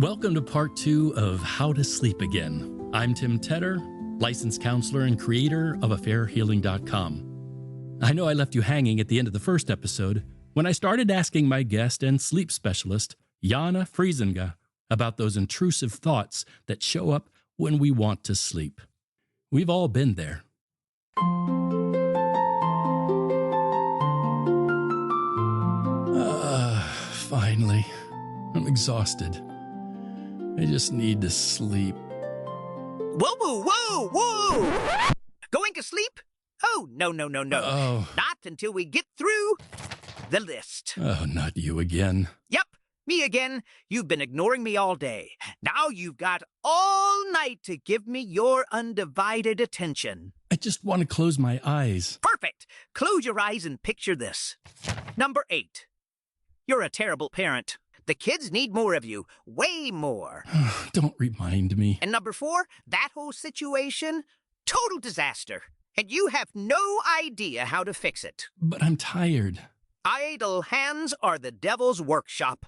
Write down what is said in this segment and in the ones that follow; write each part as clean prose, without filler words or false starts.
Welcome to part 2 of How to Sleep Again. I'm Tim Tedder, licensed counselor and creator of AffairHealing.com. I know I left you hanging at the end of the first episode when I started asking my guest and sleep specialist, Yana Vriesinga, about those intrusive thoughts that show up when we want to sleep. We've all been there. Finally. I'm exhausted. I just need to sleep. Whoa, whoa, whoa! Going to sleep? Oh, no. Oh. Not until we get through the list. Oh, not you again. Yep, me again. You've been ignoring me all day. Now you've got all night to give me your undivided attention. I just want to close my eyes. Perfect. Close your eyes and picture this. Number 8. You're a terrible parent. The kids need more of you. Way more. Don't remind me. And number 4, that whole situation, total disaster. And you have no idea how to fix it. But I'm tired. Idle hands are the devil's workshop.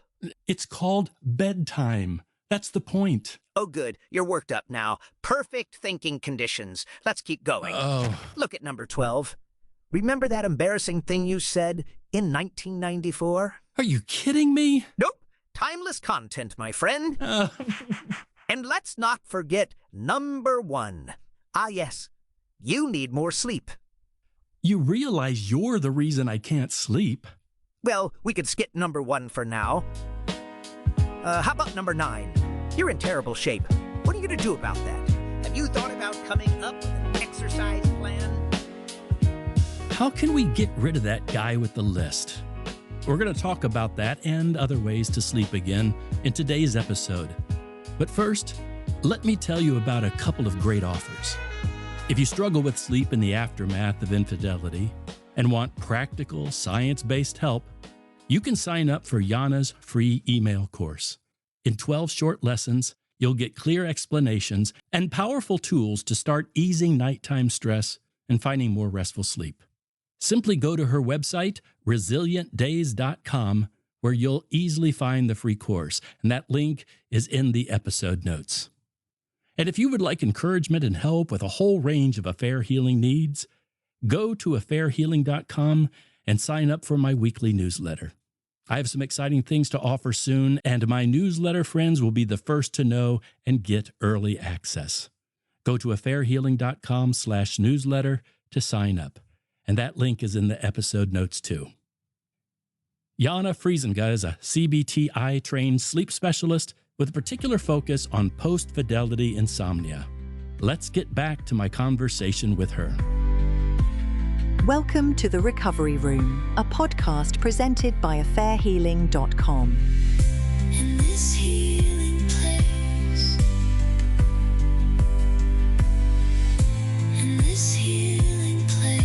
It's called bedtime. That's the point. Oh, good. You're worked up now. Perfect thinking conditions. Let's keep going. Oh. Look at number 12. Remember that embarrassing thing you said in 1994? Are you kidding me? Nope. Timeless content, my friend. And let's not forget number 1. Ah, yes. You need more sleep. You realize you're the reason I can't sleep. Well, we could skip number 1 for now. How about number 9? You're in terrible shape. What are you going to do about that? Have you thought about coming up with an exercise plan? How can we get rid of that guy with the list? We're going to talk about that and other ways to sleep again in today's episode. But first, let me tell you about a couple of great offers. If you struggle with sleep in the aftermath of infidelity and want practical, science-based help, you can sign up for Yana's free email course. In 12 short lessons, you'll get clear explanations and powerful tools to start easing nighttime stress and finding more restful sleep. Simply go to her website, resilientdays.com, where you'll easily find the free course, and that link is in the episode notes. And if you would like encouragement and help with a whole range of affair healing needs, go to affairhealing.com and sign up for my weekly newsletter. I have some exciting things to offer soon, and my newsletter friends will be the first to know and get early access. Go to affairhealing.com/newsletter to sign up. And that link is in the episode notes too. Yana Vriesinga is a CBT-I trained sleep specialist with a particular focus on post-fidelity insomnia. Let's get back to my conversation with her. Welcome to The Recovery Room, a podcast presented by AffairHealing.com. In this healing place, in this healing place.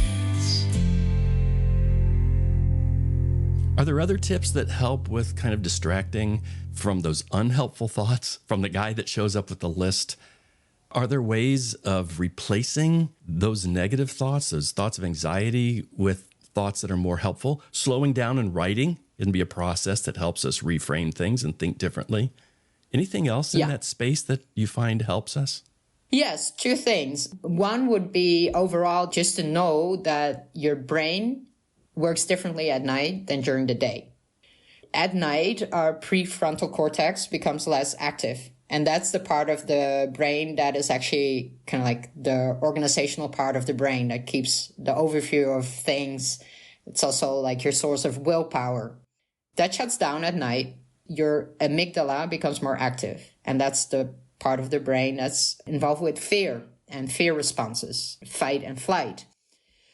Are there other tips that help with kind of distracting from those unhelpful thoughts from the guy that shows up with the list? Are there ways of replacing those negative thoughts, those thoughts of anxiety, with thoughts that are more helpful? Slowing down and writing can be a process that helps us reframe things and think differently. Anything else in that space that you find helps us? Yes, 2 things. One would be overall just to know that your brain works differently at night than during the day. At night, our prefrontal cortex becomes less active. And that's the part of the brain that is actually kind of like the organizational part of the brain that keeps the overview of things. It's also like your source of willpower. That shuts down at night. Your amygdala becomes more active. And that's the part of the brain that's involved with fear and fear responses, fight and flight.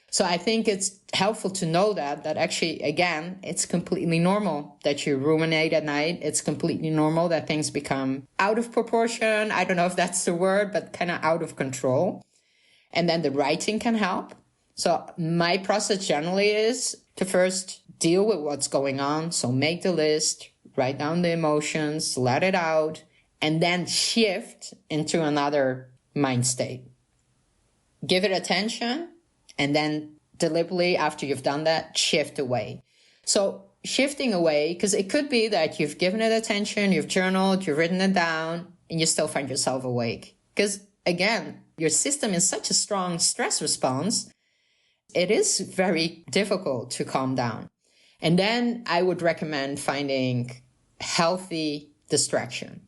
So I think it's helpful to know that actually, again, it's completely normal that you ruminate at night. It's completely normal that things become out of proportion. I don't know if that's the word, but kind of out of control. And then the writing can help. So my process generally is to first deal with what's going on. So make the list, write down the emotions, let it out, and then shift into another mind state. Give it attention. And then deliberately, after you've done that, shift away. So shifting away, because it could be that you've given it attention, you've journaled, you've written it down, and you still find yourself awake. Because again, your system is such a strong stress response, it is very difficult to calm down. And then I would recommend finding healthy distraction.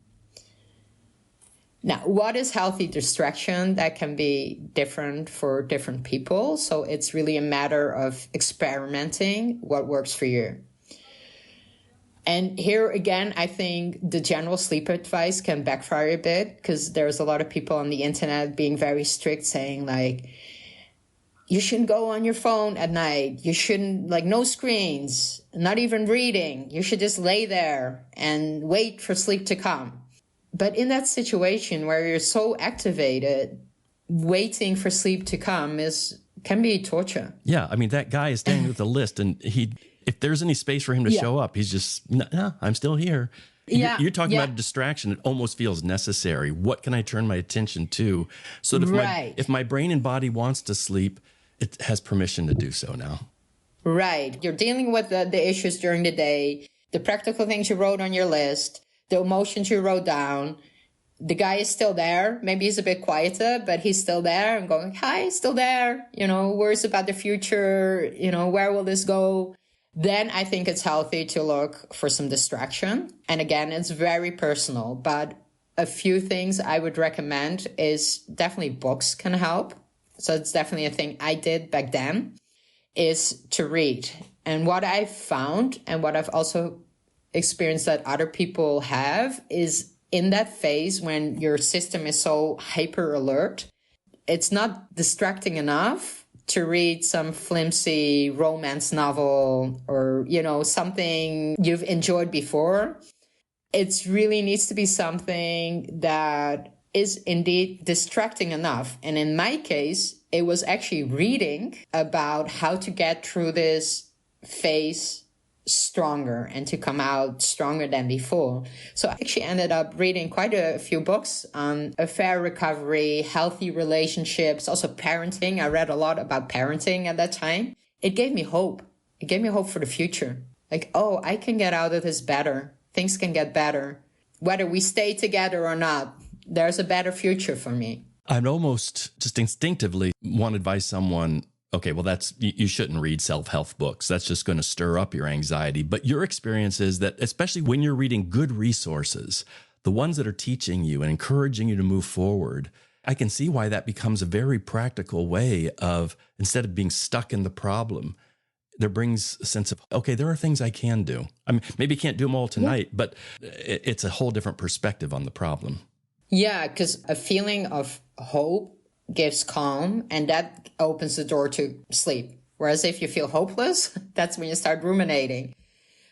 Now, what is healthy distraction? That can be different for different people. So it's really a matter of experimenting what works for you. And here again, I think the general sleep advice can backfire a bit, because there's a lot of people on the internet being very strict, saying like, you shouldn't go on your phone at night. You shouldn't, like, no screens, not even reading. You should just lay there and wait for sleep to come. But in that situation where you're so activated, waiting for sleep to come can be torture. Yeah, I mean, that guy is standing with the list, and if there's any space for him to show up, he's just, no, I'm still here. Yeah, you're talking about a distraction. It almost feels necessary. What can I turn my attention to? So that if my brain and body wants to sleep, it has permission to do so now. Right. You're dealing with the issues during the day, the practical things you wrote on your list, the emotions you wrote down. The guy is still there. Maybe he's a bit quieter, but he's still there and going, hi, still there. Worries about the future. Where will this go? Then I think it's healthy to look for some distraction. And again, it's very personal, but a few things I would recommend is definitely books can help. So it's definitely a thing I did back then, is to read. And what I've found, and what I've also experienced that other people have, is in that phase when your system is so hyper alert, it's not distracting enough to read some flimsy romance novel or, something you've enjoyed before. It really needs to be something that is indeed distracting enough. And in my case, it was actually reading about how to get through this phase stronger and to come out stronger than before. So I actually ended up reading quite a few books on affair recovery, healthy relationships, also parenting. I read a lot about parenting at that time. It gave me hope. It gave me hope for the future. Like, oh, I can get out of this better. Things can get better. Whether we stay together or not, there's a better future for me. I'd almost just instinctively want to advise someone, okay, well, you shouldn't read self-help books. That's just going to stir up your anxiety. But your experience is that, especially when you're reading good resources, the ones that are teaching you and encouraging you to move forward, I can see why that becomes a very practical way of, instead of being stuck in the problem, there brings a sense of, okay, there are things I can do. I mean, maybe can't do them all tonight, but it's a whole different perspective on the problem. Yeah, because a feeling of hope gives calm, and that opens the door to sleep. Whereas if you feel hopeless, that's when you start ruminating.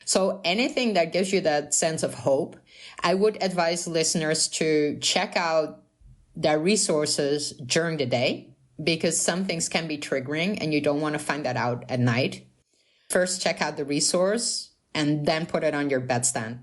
So anything that gives you that sense of hope, I would advise listeners to check out their resources during the day, because some things can be triggering and you don't want to find that out at night. First, check out the resource and then put it on your bedstand.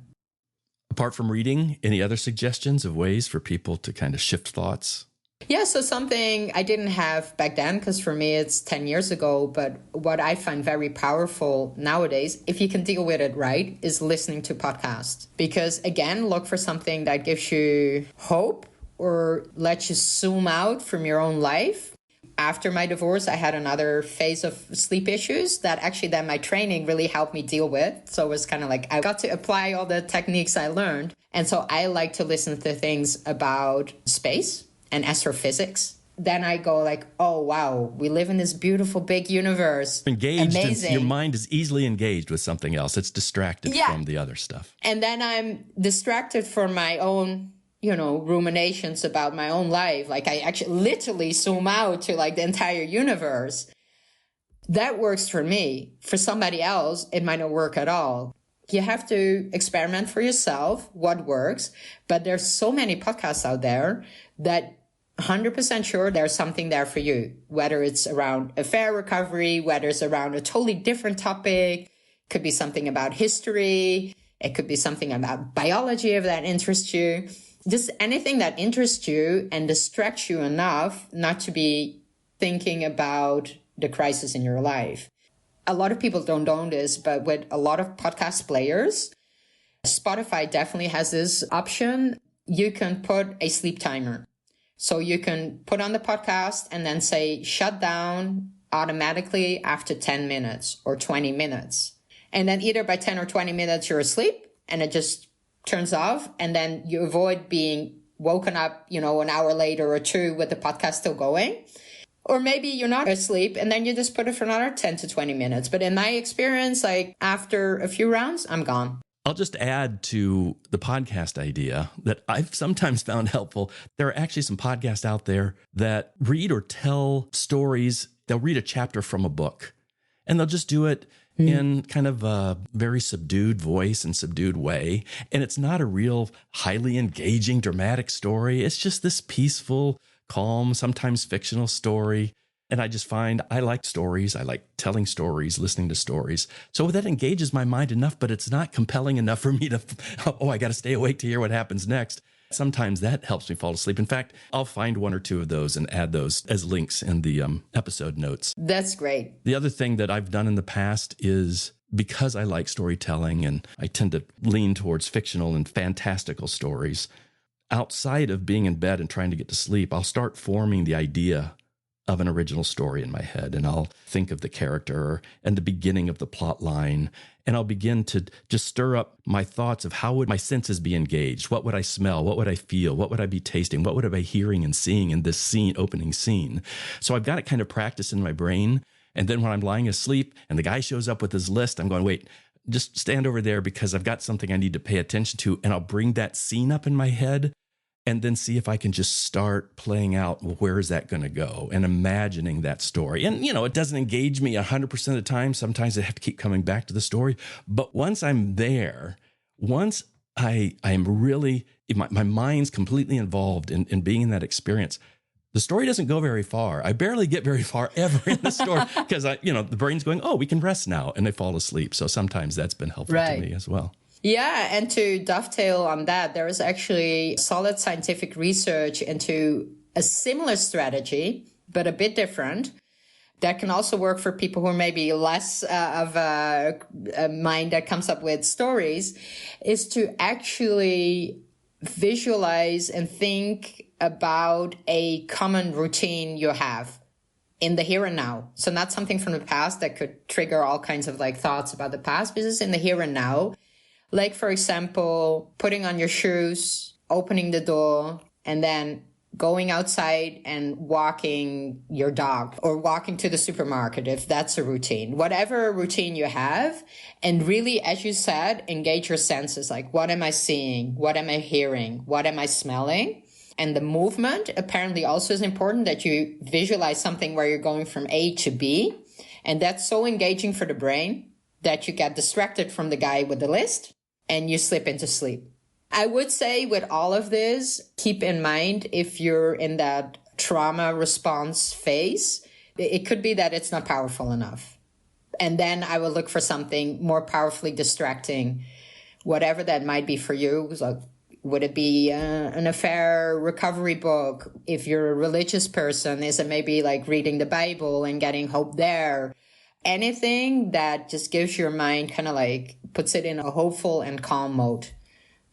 Apart from reading, any other suggestions of ways for people to kind of shift thoughts? Yeah, so something I didn't have back then, because for me it's 10 years ago, but what I find very powerful nowadays, if you can deal with it right, is listening to podcasts. Because again, look for something that gives you hope or lets you zoom out from your own life. After my divorce, I had another phase of sleep issues that actually then my training really helped me deal with. So it was kind of like I got to apply all the techniques I learned. And so I like to listen to things about space and astrophysics. Then I go like, oh, wow, we live in this beautiful big universe. Engaged. Amazing. Your mind is easily engaged with something else. It's distracted from the other stuff. And then I'm distracted from my own ruminations about my own life. Like I actually literally zoom out to like the entire universe. That works for me. For somebody else, it might not work at all. You have to experiment for yourself what works. But there's so many podcasts out there that 100% sure there's something there for you, whether it's around affair recovery, whether it's around a totally different topic, could be something about history. It could be something about biology if that interests you. Just anything that interests you and distracts you enough not to be thinking about the crisis in your life. a lot of people don't know this, but with a lot of podcast players, Spotify definitely has this option. You can put a sleep timer. So you can put on the podcast and then say, shut down automatically after 10 minutes or 20 minutes. And then either by 10 or 20 minutes, you're asleep and it just turns off. And then you avoid being woken up, an hour later or two with the podcast still going. Or maybe you're not asleep and then you just put it for another 10 to 20 minutes. But in my experience, like after a few rounds, I'm gone. I'll just add to the podcast idea that I've sometimes found helpful. There are actually some podcasts out there that read or tell stories. They'll read a chapter from a book and they'll just do it in kind of a very subdued voice and subdued way. And it's not a real highly engaging, dramatic story. It's just this peaceful, calm, sometimes fictional story. And I just find I like stories. I like telling stories, listening to stories. So that engages my mind enough, but it's not compelling enough for me to, I got to stay awake to hear what happens next. Sometimes that helps me fall asleep. In fact, I'll find one or two of those and add those as links in the episode notes. That's great. The other thing that I've done in the past is, because I like storytelling and I tend to lean towards fictional and fantastical stories, outside of being in bed and trying to get to sleep, I'll start forming the idea of an original story in my head. And I'll think of the character and the beginning of the plot line. And I'll begin to just stir up my thoughts of how would my senses be engaged? What would I smell? What would I feel? What would I be tasting? What would I be hearing and seeing in this opening scene? So I've got it kind of practiced in my brain. And then when I'm lying asleep and the guy shows up with his list, I'm going, wait, just stand over there because I've got something I need to pay attention to. And I'll bring that scene up in my head and then see if I can just start playing out, well, where is that going to go? And imagining that story. And, it doesn't engage me 100% of the time. Sometimes I have to keep coming back to the story. But once I'm there, once I am really, my mind's completely involved in being in that experience, the story doesn't go very far. I barely get very far ever in the story because the brain's going, oh, we can rest now. And they fall asleep. So sometimes that's been helpful to me as well. Yeah, and to dovetail on that, there is actually solid scientific research into a similar strategy, but a bit different, that can also work for people who are maybe less of a mind that comes up with stories, is to actually visualize and think about a common routine you have in the here and now. So not something from the past that could trigger all kinds of thoughts about the past, but it's in the here and now. Like, for example, putting on your shoes, opening the door, and then going outside and walking your dog or walking to the supermarket, if that's a routine. Whatever routine you have. And really, as you said, engage your senses. Like, what am I seeing? What am I hearing? What am I smelling? And the movement apparently also is important, that you visualize something where you're going from A to B. And that's so engaging for the brain that you get distracted from the guy with the list and you slip into sleep. I would say with all of this, keep in mind, if you're in that trauma response phase, it could be that it's not powerful enough. And then I will look for something more powerfully distracting, whatever that might be for you. So would it be an affair recovery book? If you're a religious person, is it maybe reading the Bible and getting hope there? Anything that just gives your mind kind of puts it in a hopeful and calm mode.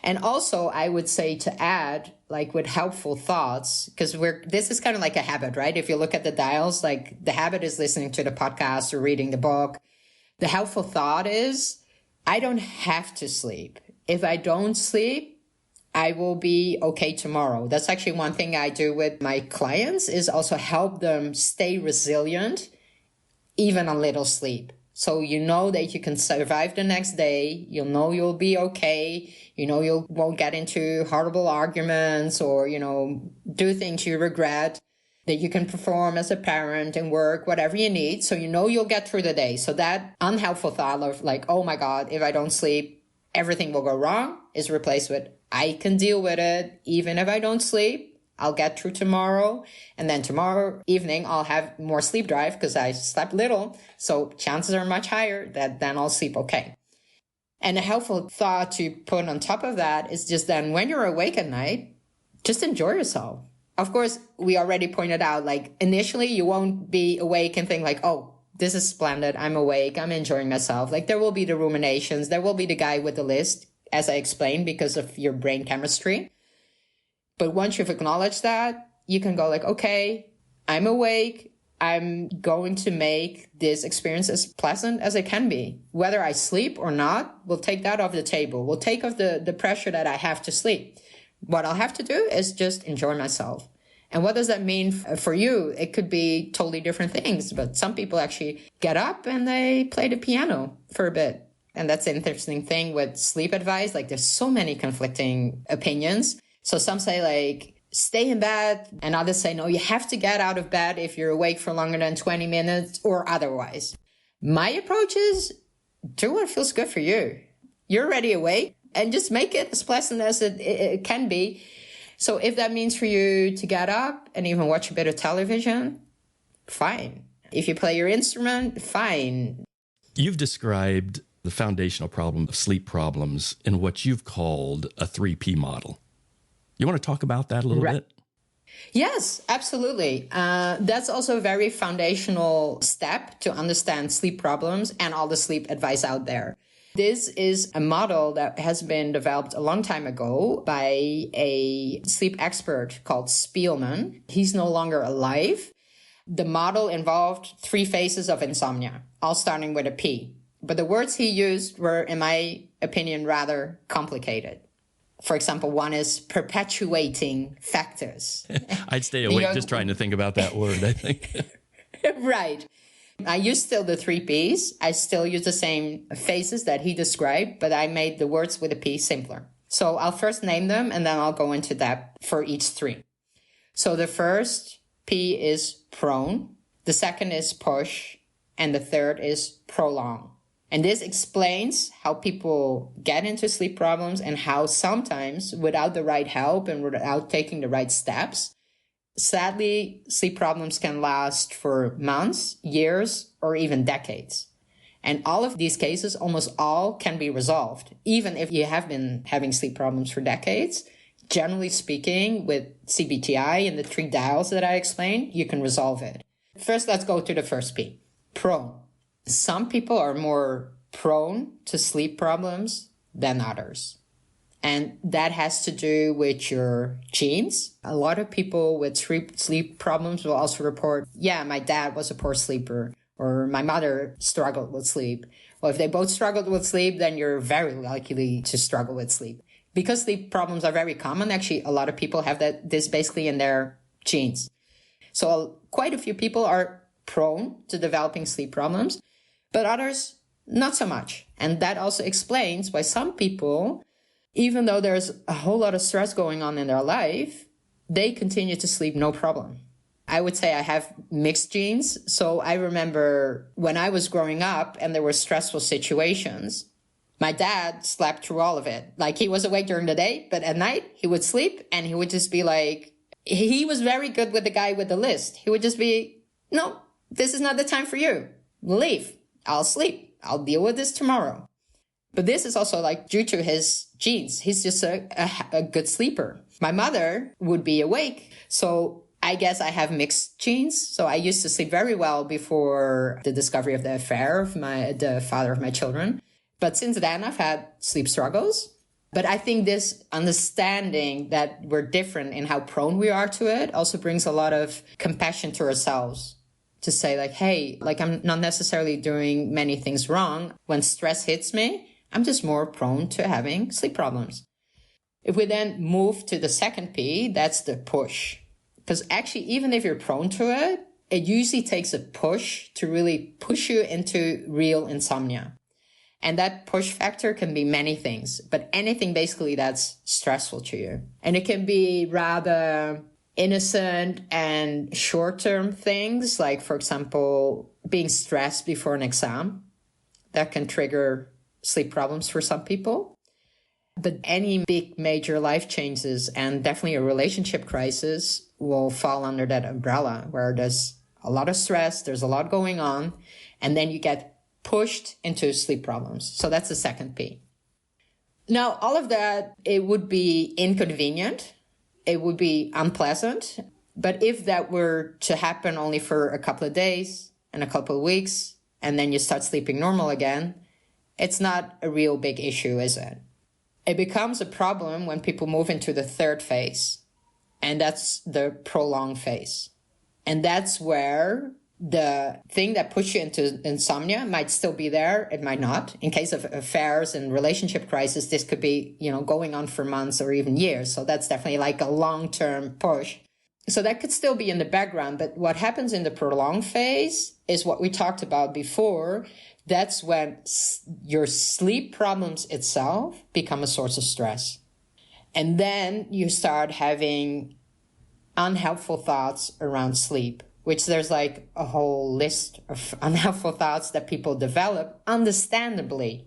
And also, I would say to add, with helpful thoughts, because this is kind of like a habit, right? If you look at the dials, the habit is listening to the podcast or reading the book. The helpful thought is, I don't have to sleep. If I don't sleep, I will be okay tomorrow. That's actually one thing I do with my clients, is also help them stay resilient, even on little sleep. So you know that you can survive the next day. You'll know you'll be okay. You won't get into horrible arguments or, do things you regret, that you can perform as a parent and work, whatever you need. So you'll get through the day. So that unhelpful thought of oh my God, if I don't sleep, everything will go wrong, is replaced with, I can deal with it. Even if I don't sleep, I'll get through tomorrow. And then tomorrow evening, I'll have more sleep drive because I slept little. So chances are much higher that then I'll sleep okay. And a helpful thought to put on top of that is just then when you're awake at night, just enjoy yourself. Of course, we already pointed out, initially you won't be awake and think oh, this is splendid. I'm awake. I'm enjoying myself. Like there will be the ruminations. There will be the guy with the list, as I explained, because of your brain chemistry. But once you've acknowledged that, you can go like, okay, I'm awake. I'm going to make this experience as pleasant as it can be. Whether I sleep or not, we'll take that off the table. We'll take off the pressure that I have to sleep. What I'll have to do is just enjoy myself. And what does that mean for you? It could be totally different things, but some people actually get up and they play the piano for a bit. And that's the interesting thing with sleep advice. Like there's so many conflicting opinions. So some say like, stay in bed, and others say, no, you have to get out of bed if you're awake for longer than 20 minutes or otherwise. My approach is do what feels good for you. You're already awake and just make it as pleasant as it can be. So if that means for you to get up and even watch a bit of television, fine. If you play your instrument, fine. You've described the foundational problem of sleep problems in what you've called a 3P model. You want to talk about that a little bit? Yes, absolutely. That's also a very foundational step to understand sleep problems and all the sleep advice out there. This is a model that has been developed a long time ago by a sleep expert called Spielman. He's no longer alive. The model involved 3 phases of insomnia, all starting with a P. But the words he used were, in my opinion, rather complicated. For example, one is perpetuating factors. I'd stay awake just trying to think about that word, I think. Right. I use still the 3 Ps. I still use the same phases that he described, but I made the words with a P simpler. So I'll first name them and then I'll go into depth for each 3. So the first P is prone, the second is push, and the third is prolong. And this explains how people get into sleep problems and how sometimes without the right help and without taking the right steps, sadly, sleep problems can last for months, years, or even decades. And all of these cases, almost all can be resolved. Even if you have been having sleep problems for decades, generally speaking, with CBT-I and the 3 dials that I explained, you can resolve it. First, let's go to the first P, prone. Some people are more prone to sleep problems than others. And that has to do with your genes. A lot of people with sleep problems will also report, yeah, my dad was a poor sleeper, or my mother struggled with sleep. Well, if they both struggled with sleep, then you're very likely to struggle with sleep. Because sleep problems are very common, actually, a lot of people have this basically in their genes. So quite a few people are prone to developing sleep problems, but others, not so much. And that also explains why some people, even though there's a whole lot of stress going on in their life, they continue to sleep no problem. I would say I have mixed genes. So I remember when I was growing up and there were stressful situations, my dad slept through all of it. Like he was awake during the day, but at night he would sleep and he would just be like, he was very good with the guy with the list. He would just be, no, this is not the time for you. Leave. I'll sleep. I'll deal with this tomorrow. But this is also like due to his genes. He's just a good sleeper. My mother would be awake. So I guess I have mixed genes. So I used to sleep very well before the discovery of the affair of the father of my children. But since then, I've had sleep struggles. But I think this understanding that we're different in how prone we are to it also brings a lot of compassion to ourselves. To say like, hey, like I'm not necessarily doing many things wrong. When stress hits me, I'm just more prone to having sleep problems. If we then move to the second P, that's the push. Because actually, even if you're prone to it, it usually takes a push to really push you into real insomnia. And that push factor can be many things, but anything basically that's stressful to you. And it can be rather innocent and short-term things, like, for example, being stressed before an exam. That can trigger sleep problems for some people. But any big major life changes and definitely a relationship crisis will fall under that umbrella where there's a lot of stress, there's a lot going on, and then you get pushed into sleep problems. So that's the second P. Now, all of that, it would be inconvenient. It would be unpleasant. But if that were to happen only for a couple of days, in a couple of weeks and then you start sleeping normal again, it's not a real big issue, is it? It becomes a problem when people move into the third phase, and that's the prolonged phase. And that's where the thing that pushes you into insomnia might still be there. It might not. In case of affairs and relationship crisis, this could be, going on for months or even years. So that's definitely like a long-term push. So that could still be in the background. But what happens in the prolonged phase is what we talked about before. That's when your sleep problems itself become a source of stress. And then you start having unhelpful thoughts around sleep, which there's like a whole list of unhelpful thoughts that people develop, understandably,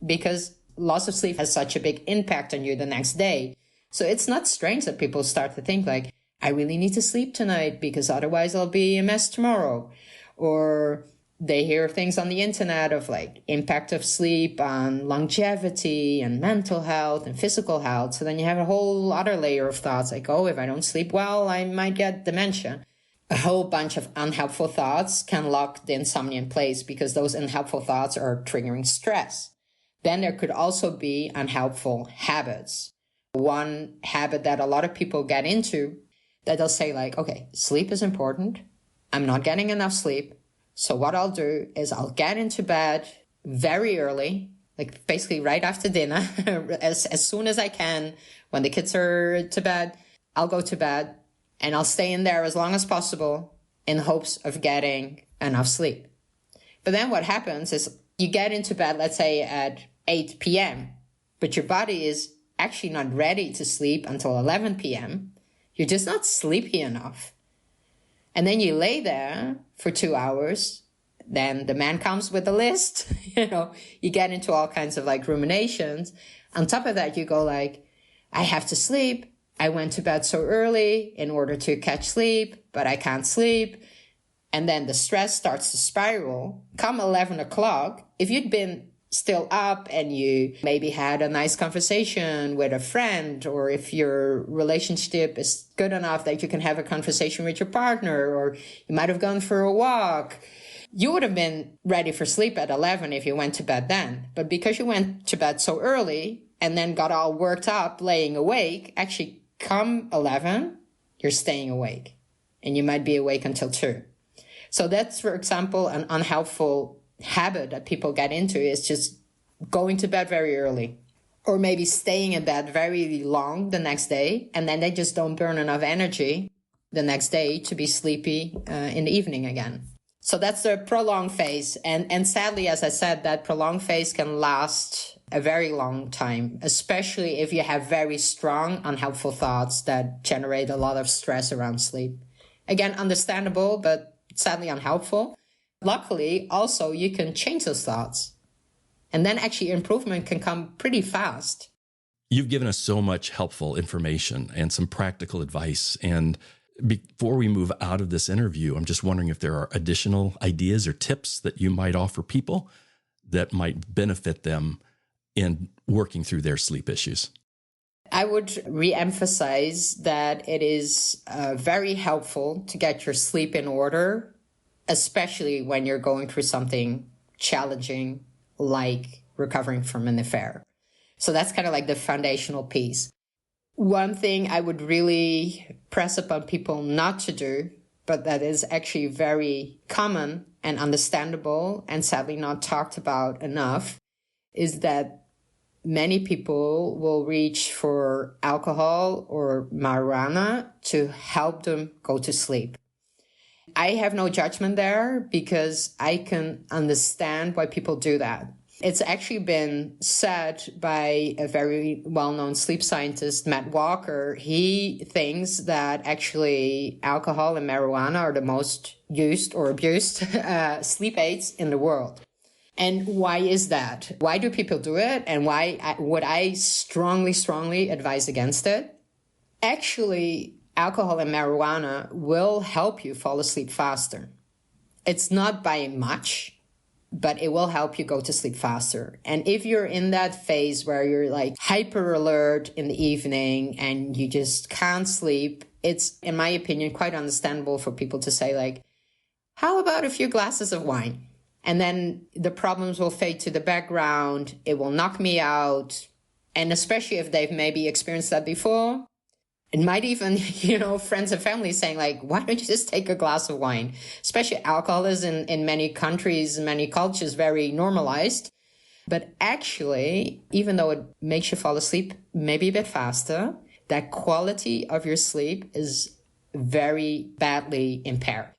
because loss of sleep has such a big impact on you the next day. So it's not strange that people start to think like, I really need to sleep tonight because otherwise I'll be a mess tomorrow. Or they hear things on the internet of like impact of sleep on longevity and mental health and physical health. So then you have a whole other layer of thoughts like, oh, if I don't sleep well, I might get dementia. A whole bunch of unhelpful thoughts can lock the insomnia in place because those unhelpful thoughts are triggering stress. Then there could also be unhelpful habits. One habit that a lot of people get into, that they'll say like, okay, sleep is important. I'm not getting enough sleep. So what I'll do is I'll get into bed very early, like basically right after dinner, as soon as I can. When the kids are to bed, I'll go to bed and I'll stay in there as long as possible in hopes of getting enough sleep. But then what happens is you get into bed, let's say at 8 p.m., but your body is actually not ready to sleep until 11 p.m. You're just not sleepy enough. And then you lay there for 2 hours. Then the man comes with a list. You get into all kinds of like ruminations. On top of that, you go like, I have to sleep. I went to bed so early in order to catch sleep, but I can't sleep. And then the stress starts to spiral. Come 11 o'clock, if you'd been still up and you maybe had a nice conversation with a friend, or if your relationship is good enough that you can have a conversation with your partner, or you might have gone for a walk, you would have been ready for sleep at 11 if you went to bed then. But because you went to bed so early and then got all worked up laying awake, actually come 11, you're staying awake and you might be awake until 2. So that's, for example, an unhelpful habit that people get into, is just going to bed very early, or maybe staying in bed very long the next day, and then they just don't burn enough energy the next day to be sleepy in the evening again. So that's the prolonged phase. And sadly, as I said, that prolonged phase can last a very long time, especially if you have very strong unhelpful thoughts that generate a lot of stress around sleep. Again, understandable, but sadly unhelpful. Luckily, also, you can change those thoughts. And then actually improvement can come pretty fast. You've given us so much helpful information and some practical advice. And before we move out of this interview, I'm just wondering if there are additional ideas or tips that you might offer people that might benefit them in working through their sleep issues. I would reemphasize that it is very helpful to get your sleep in order, especially when you're going through something challenging like recovering from an affair. So that's kind of like the foundational piece. One thing I would really press upon people not to do, but that is actually very common and understandable and sadly not talked about enough, is that many people will reach for alcohol or marijuana to help them go to sleep. I have no judgment there because I can understand why people do that. It's actually been said by a very well-known sleep scientist, Matt Walker. He thinks that actually alcohol and marijuana are the most used or abused sleep aids in the world. And why is that? Why do people do it? And why would I strongly advise against it? Actually, alcohol and marijuana will help you fall asleep faster. It's not by much, but it will help you go to sleep faster. And if you're in that phase where you're like hyper alert in the evening and you just can't sleep, it's, in my opinion, quite understandable for people to say like, How about a few glasses of wine? And then the problems will fade to the background. It will knock me out. And especially if they've maybe experienced that before, it might even, friends and family saying like, why don't you just take a glass of wine? Especially alcohol is in many countries, many cultures, very normalized. But actually, even though it makes you fall asleep maybe a bit faster, that quality of your sleep is very badly impaired.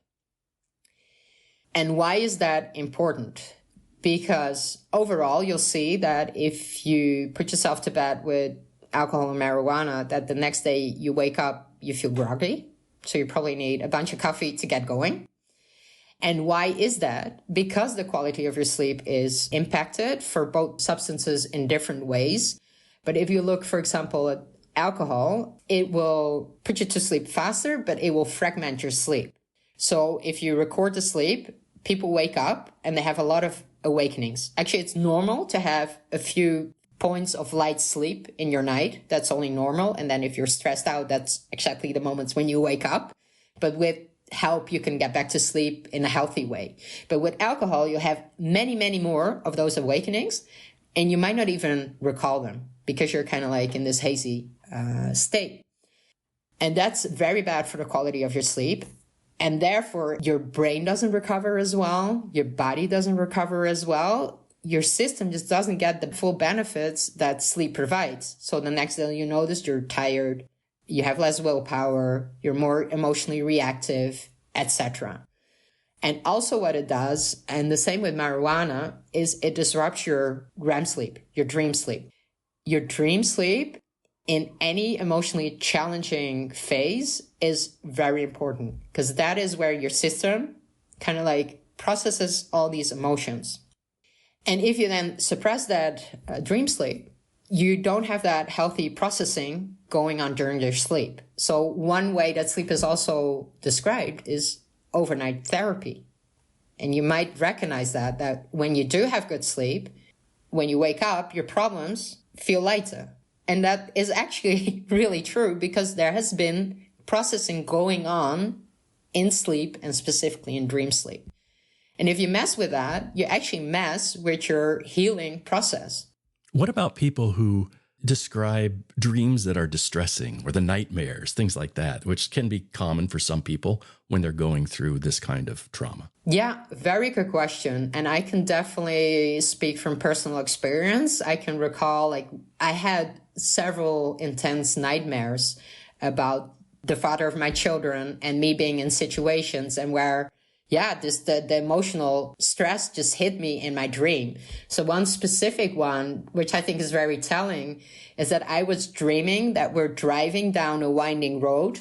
And why is that important? Because overall, you'll see that if you put yourself to bed with alcohol and marijuana, that the next day you wake up, you feel groggy. So you probably need a bunch of coffee to get going. And why is that? Because the quality of your sleep is impacted for both substances in different ways. But if you look, for example, at alcohol, it will put you to sleep faster, but it will fragment your sleep. So if you record the sleep, people wake up and they have a lot of awakenings. Actually, it's normal to have a few points of light sleep in your night. That's only normal. And then if you're stressed out, that's exactly the moments when you wake up. But with help, you can get back to sleep in a healthy way. But with alcohol, you have many, many more of those awakenings, and you might not even recall them because you're kind of like in this hazy state. And that's very bad for the quality of your sleep. And therefore, your brain doesn't recover as well. Your body doesn't recover as well. Your system just doesn't get the full benefits that sleep provides. So the next day you notice you're tired, you have less willpower, you're more emotionally reactive, etc. And also what it does, and the same with marijuana, is it disrupts your REM sleep, your dream sleep. Your dream sleep in any emotionally challenging phase is very important because that is where your system kind of like processes all these emotions. And if you then suppress that dream sleep, you don't have that healthy processing going on during your sleep. So one way that sleep is also described is overnight therapy. And you might recognize that when you do have good sleep, when you wake up, your problems feel lighter. And that is actually really true because there has been processing going on in sleep and specifically in dream sleep. And if you mess with that, you actually mess with your healing process. What about people who describe dreams that are distressing or the nightmares, things like that, which can be common for some people when they're going through this kind of trauma? Yeah, very good question. And I can definitely speak from personal experience. I can recall, I had several intense nightmares about the father of my children and me being in situations and where the emotional stress just hit me in my dream. So one specific one, which I think is very telling, is that I was dreaming that we're driving down a winding road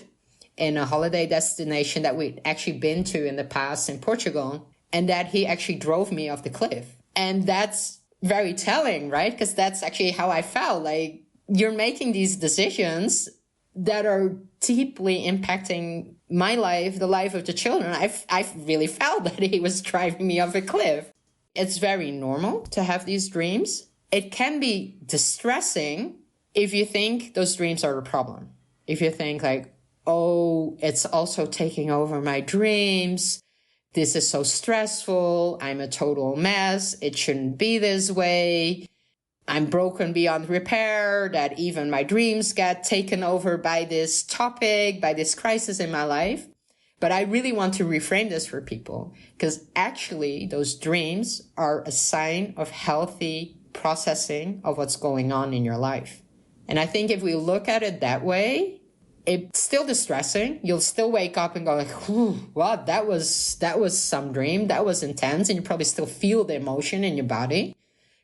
in a holiday destination that we'd actually been to in the past in Portugal, and that he actually drove me off the cliff. And that's very telling, right? Because that's actually how I felt. Like, you're making these decisions that are deeply impacting my life, the life of the children. I've really felt that he was driving me off a cliff. It's very normal to have these dreams. It can be distressing if you think those dreams are a problem. If you think like, oh, it's also taking over my dreams. This is so stressful. I'm a total mess. It shouldn't be this way. I'm broken beyond repair, that even my dreams get taken over by this topic, by this crisis in my life. But I really want to reframe this for people because actually those dreams are a sign of healthy processing of what's going on in your life. And I think if we look at it that way, it's still distressing. You'll still wake up and go like, wow, that was some dream. That was intense. And you probably still feel the emotion in your body.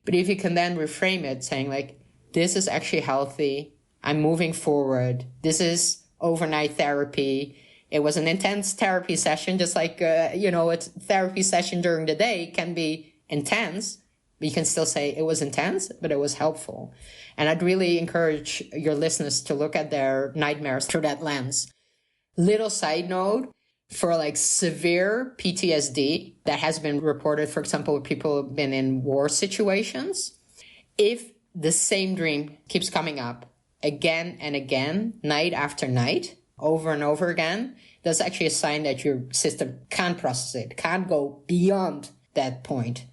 But if you can then reframe it saying like, this is actually healthy. I'm moving forward. This is overnight therapy. It was an intense therapy session, just like, a therapy session during the day can be intense. But you can still say it was intense, but it was helpful. And I'd really encourage your listeners to look at their nightmares through that lens. Little side note, for like severe PTSD that has been reported, for example, with people who've been in war situations, if the same dream keeps coming up again and again, night after night, over and over again, that's actually a sign that your system can't process it, can't go beyond that point.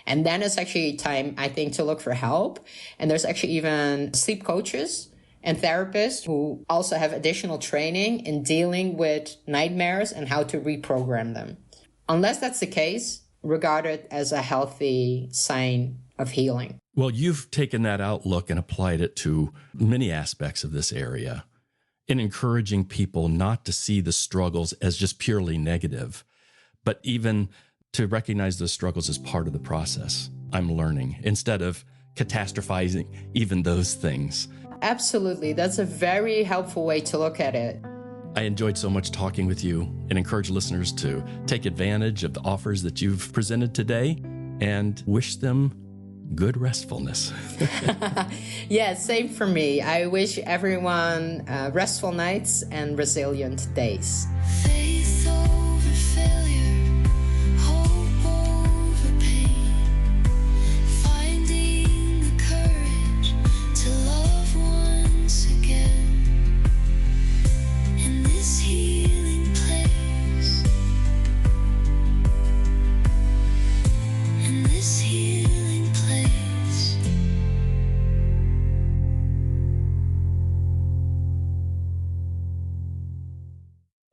And then it's actually time, I think, to look for help. And there's actually even sleep coaches and therapists who also have additional training in dealing with nightmares and how to reprogram them. Unless that's the case, regard it as a healthy sign of healing. Well, you've taken that outlook and applied it to many aspects of this area in encouraging people not to see the struggles as just purely negative, but even to recognize those struggles as part of the process. I'm learning instead of catastrophizing even those things. Absolutely. That's a very helpful way to look at it. I enjoyed so much talking with you and encourage listeners to take advantage of the offers that you've presented today and wish them good restfulness. Yeah, same for me. I wish everyone restful nights and resilient days.